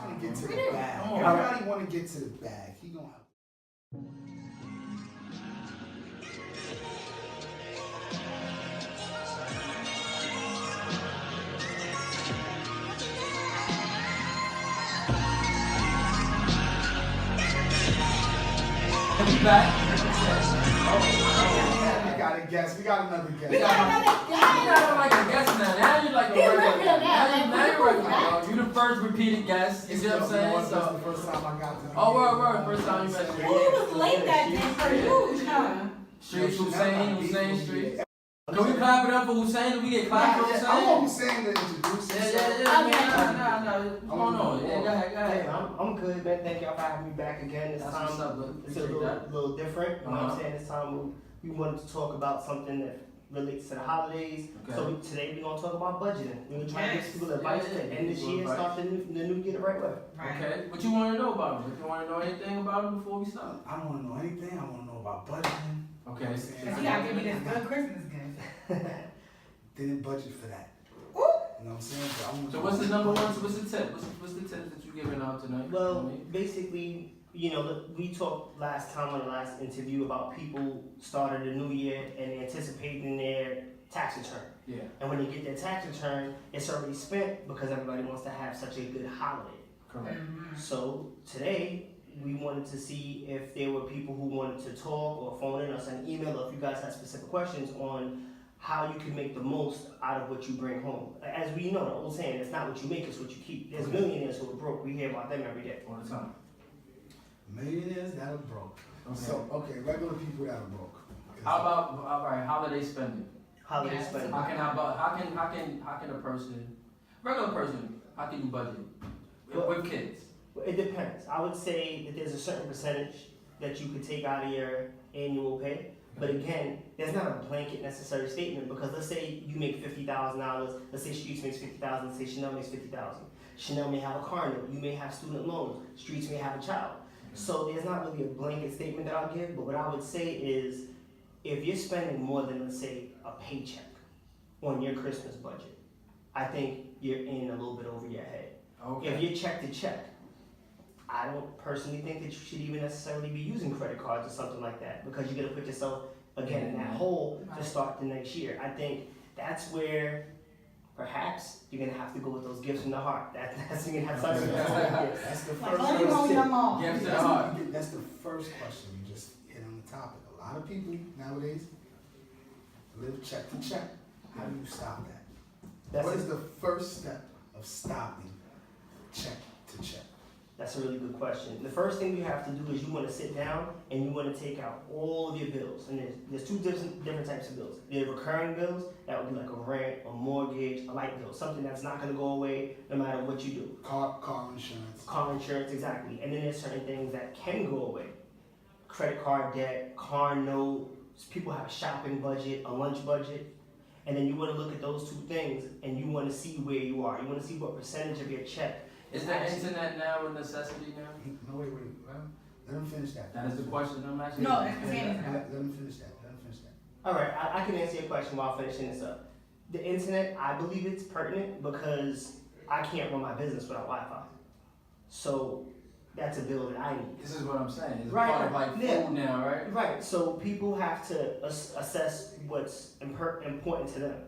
trying to get to the bag. Everybody want to get to the bag. He gonna have. We back. We got a guest. We got another guest. You got like a guest now. Now you like a regular. Now you're regular. You the first repeated guest. You see what I'm saying? That's the first time I got to. Oh, word. First time you met me. He was late that day for you, huh? Streets, Hussain Street. Can we clap it up for Hussain? Did we get clapped for Hussain? I want Hussain to introduce himself. Yeah. Nah. What's going on? Yeah, go ahead. I'm good, man. Thank y'all for having me back again. This That's time what's up, bud. it's a little different. You know what I'm saying? This time we wanted to talk about something that relates to the holidays. Okay. So today we're gonna talk about budgeting. We're gonna try to give people advice to end this year and start the new year the right way. Okay. What you want to know about him? If you want to know anything about him before we start. I don't want to know anything. I want to know about budgeting. Okay. Cause you gotta give me this good Christmas gift. Didn't budget for that. Ooh. You know what I'm saying? So what's the number one? So what's the tip? What's the tip that you giving out tonight? Well, basically, you know, we talked last time on the last interview about people starting the new year and anticipating their tax return. Yeah. And when they get their tax return, it's already spent because everybody wants to have such a good holiday. Correct. So today, we wanted to see if there were people who wanted to talk or phone in or send an email, or if you guys had specific questions on how you can make the most out of what you bring home. As we know, the old saying, it's not what you make, it's what you keep. There's millionaires who are broke. We hear about them every day. All the time. Millionaires that are broke. Okay. So, regular people that are broke. How about holiday spending? Holiday Yes. spending. How can a person, regular person, how can you budget with kids? It depends. I would say that there's a certain percentage that you could take out of your annual pay. But again, there's not a blanket necessary statement because let's say you make $50,000. Let's say Streets makes $50,000. Let's say Chanel makes $50,000. Chanel may have a car note. You may have student loans. Streets may have a child. So there's not really a blanket statement that I'll give. But what I would say is, if you're spending more than, let's say, a paycheck on your Christmas budget, I think you're in a little bit over your head. Okay. If you're check to check, I don't personally think that you should even necessarily be using credit cards or something like that because you're gonna put yourself again in that hole to start the next year. I think that's where perhaps you're gonna have to go with those gifts from the heart. That's you're gonna have to That's the Like, first only one question. them all. Gifts to the heart. That's the first question you just hit on the topic. A lot of people nowadays live check to check. How do you stop that? What is the first step of stopping check to check? That's a really good question. The first thing you have to do is you want to sit down and you want to take out all of your bills. And there's two different types of bills. There are recurring bills, that would be like a rent, a mortgage, a light bill, something that's not going to go away no matter what you do. Car insurance. Car insurance, exactly. And then there's certain things that can go away. Credit card debt, car note, people have a shopping budget, a lunch budget. And then you want to look at those two things and you want to see where you are. You want to see what percentage of your check. Is the internet now a necessity now? No, wait. Let him finish that. That is the question I'm asking. No, that's the same. Let him finish that. All right, I can answer your question while finishing this up. The internet, I believe it's pertinent because I can't run my business without Wi-Fi. So that's a bill that I need. This is what I'm saying. It's Right, part of like yeah. food now, right? Right, so people have to assess what's important to them.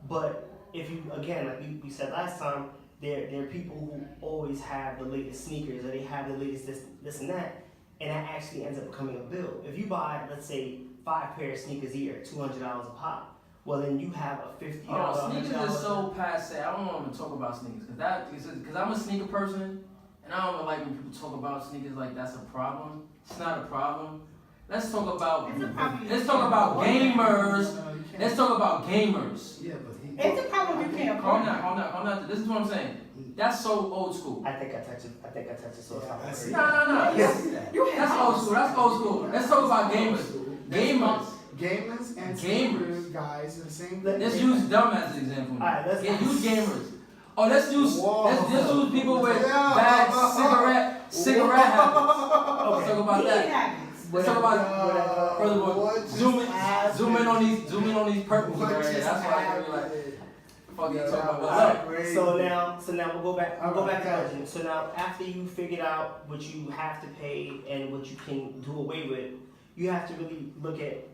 But if you, again, like we said last time, there are people who always have the latest sneakers or they have the latest this and that, and that actually ends up becoming a bill. If you buy, let's say, 5 pair of sneakers a year, $200 a pop, well then you have a $50. Oh, sneakers is so passe. I don't want to talk about sneakers because I'm a sneaker person, and I don't like when people talk about sneakers like that's a problem. It's not a problem. Let's talk about gamers. Let's talk about gamers. Yeah, but It's a problem you can't afford. Hold on. This is what I'm saying. That's so old school. I think I touched it so I see. No. That's old school. Let's talk about gamers. Gamers and Gamers. guys are the same. Let's use dumb as an example. Alright, let's use gamers. Oh, let's use people with bad cigarette habits. Let's talk about that. Let's talk about furthermore. Zoom in on these purples right here. That's why I really like. fuck you Yeah, talking that about? was What's up? crazy. So now we'll go back to Alright. budgeting. So now after you figured out what you have to pay and what you can do away with, you have to really look at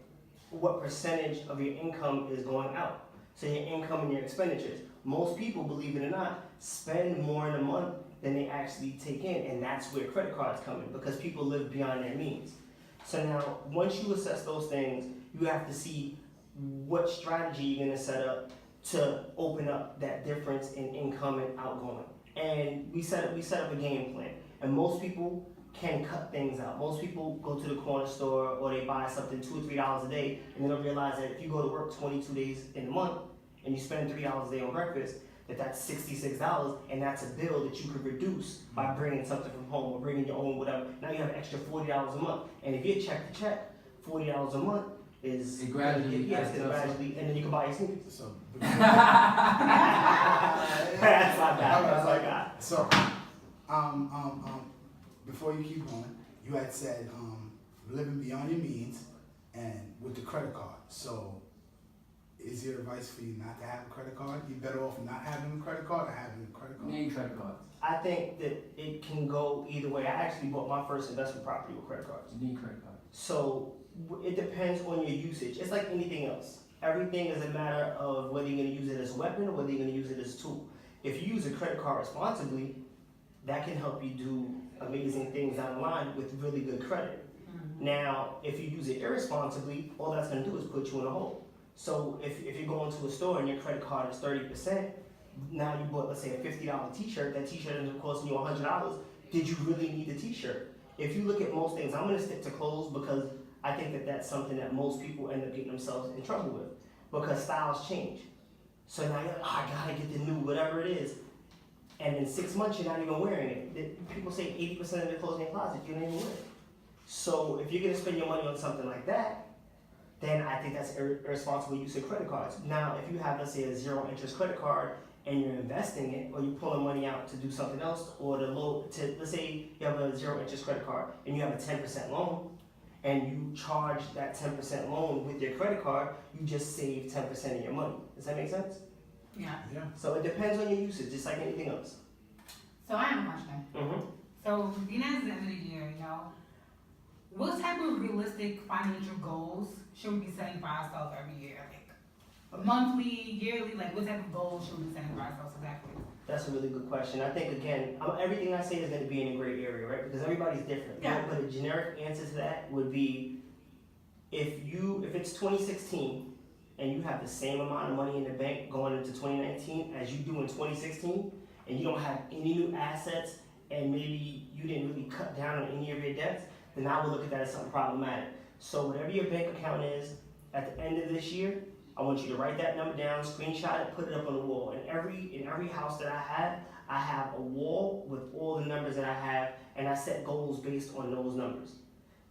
what percentage of your income is going out. So your income and your expenditures. Most people, believe it or not, spend more in a month than they actually take in, and that's where credit cards come in, because people live beyond their means. So now, once you assess those things, you have to see what strategy you're gonna set up to open up that difference in income and outgoing. And we set up a game plan. And most people can cut things out. Most people go to the corner store or they buy something $2 or $3 a day, and they don't realize that if you go to work 22 days in a month and you spend $3 a day on breakfast, that's $66, and that's a bill that you could reduce by bringing something from home or bringing your own whatever. Now you have an extra $40 a month, and if you check to check, $40 a month is It gradually yes, adds it up. gradually, and then you can buy your sneakers. So, That's my guy. That's my guy. so, before you keep going, you had said, living beyond your means and with the credit card. So, is your advice for you not to have a credit card? You better off not having a credit card or having a credit You card? need credit cards. I think that it can go either way. I actually bought my first investment property with credit cards. You need credit cards. So it depends on your usage. It's like anything else. Everything is a matter of whether you're going to use it as a weapon or whether you're going to use it as a tool. If you use a credit card responsibly, that can help you do amazing things down the line with really good credit. Now, if you use it irresponsibly, all that's going to do is put you in a hole. So if you're going to a store and your credit card is 30%, now you bought, let's say, a $50 t-shirt, that t-shirt ends up costing you $100, did you really need the t-shirt? If you look at most things, I'm going to stick to clothes because I think that that's something that most people end up getting themselves in trouble with, because styles change. So now you're like, oh, I gotta get the new whatever it is, and in 6 months you're not even wearing it. People say 80% of the clothes in your closet you don't even wear. So if you're gonna spend your money on something like that, then I think that's irresponsible use of credit cards. Now, if you have, let's say, a 0 interest credit card and you're investing it, or you're pulling money out to do something else, or let's say you have a 0 interest credit card and you have a 10% loan, and you charge that 10% loan with your credit card, you just save 10% of your money. Does that make sense? Yeah. Yeah. So it depends on your usage, just like anything else. So I have a question. Mm-hmm. So being at the end of the year, what type of realistic financial goals should we be setting for ourselves every year? Like monthly, yearly, like what type of goals should we be setting for ourselves exactly? That's a really good question. I think, again, everything I say is going to be in a gray area, right? Because everybody's different. Yeah. But a generic answer to that would be, if it's 2016 and you have the same amount of money in the bank going into 2019 as you do in 2016, and you don't have any new assets, and maybe you didn't really cut down on any of your debts, then I would look at that as something problematic. So whatever your bank account is, at the end of this year, I want you to write that number down, screenshot it, put it up on the wall. In every house that I have a wall with all the numbers that I have, and I set goals based on those numbers.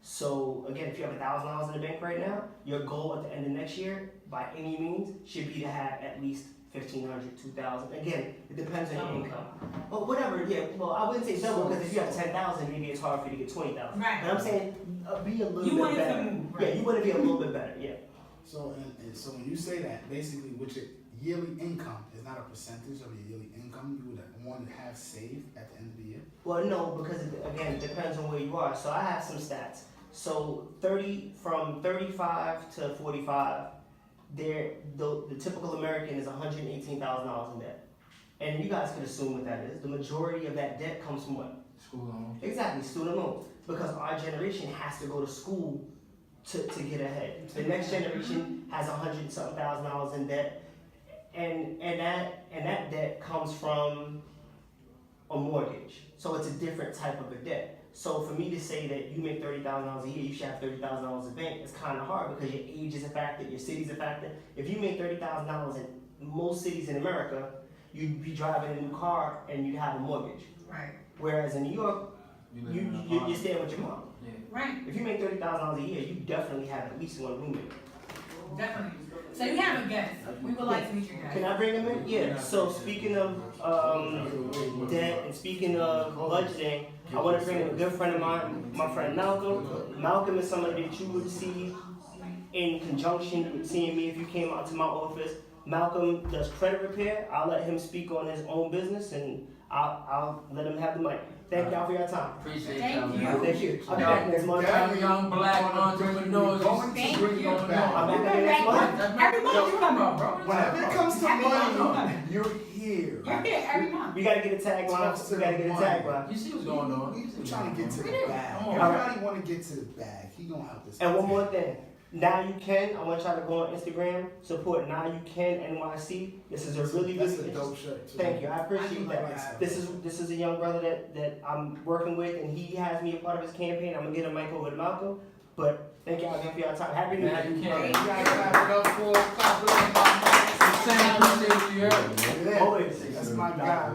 So again, if you have $1,000 in the bank right now, your goal at the end of next year, by any means, should be to have at least $1,500, $2,000. Again, it depends on your income. But whatever, yeah. Well, I wouldn't say double, because if you have 10,000, maybe it's hard for you to get 20,000. Right. But I'm saying be a little You bit want it to better. move, Yeah, right? you want to be a little bit better. Yeah. So, and so when you say that, basically, with your yearly income is not a percentage of your yearly income you would want to have saved at the end of the year? Well, no, because again, it depends on where you are. So I have some stats. So from 35 to 45, the typical American is $118,000 in debt. And you guys can assume what that is. The majority of that debt comes from what? School loan. Exactly, student loans. Because our generation has to go to school to get ahead. The next generation has $100,000 in debt, and that debt comes from a mortgage. So it's a different type of a debt. So for me to say that you make $30,000 a year, you should have $30,000 in bank, it's kind of hard because your age is a factor, your city's a factor. If you make $30,000 in most cities in America, you'd be driving a new car and you'd have a mortgage. Right. Whereas in New York, you're staying with your mom. Yeah. Right. If you make $30,000 a year, you definitely have at least one roommate. Definitely. So you have a guest. We would like to meet your Can guest. I bring him in? Yeah. So speaking of debt and speaking of budgeting, I want to bring in a good friend of mine, my friend Malcolm. Malcolm is somebody that you would see in conjunction with seeing me if you came out to my office. Malcolm does credit repair. I'll let him speak on his own business, and I'll let him have the mic. Thank y'all for your time. Appreciate Thank y'all. you. man. Thank you. I'll be back next month. Young black entrepreneurs. Thank you. Going back. on. I'm back next month. Every month you come bro. Whenever it comes to Every month you money, come. you're here. You're here every month. We gotta get a tagline. We gotta get a tagline. You see what's going on. We trying to get to the bag. Come on. Everybody want to get to the bag. He gonna help us. And one more thing. Now You Can, I want y'all to go on Instagram, support Now You Can NYC. This is a really, That's really a dope shirt too. Thank you, I appreciate I do that. like that. This is a young brother that I'm working with, and he has me a part of his campaign. I'm gonna get a mic over to Malcolm. But thank y'all again for your time. Happy New Now Year. You You can. guys clap it up for clap it up. Hussain, appreciate you. Yeah. Always. That's my guy.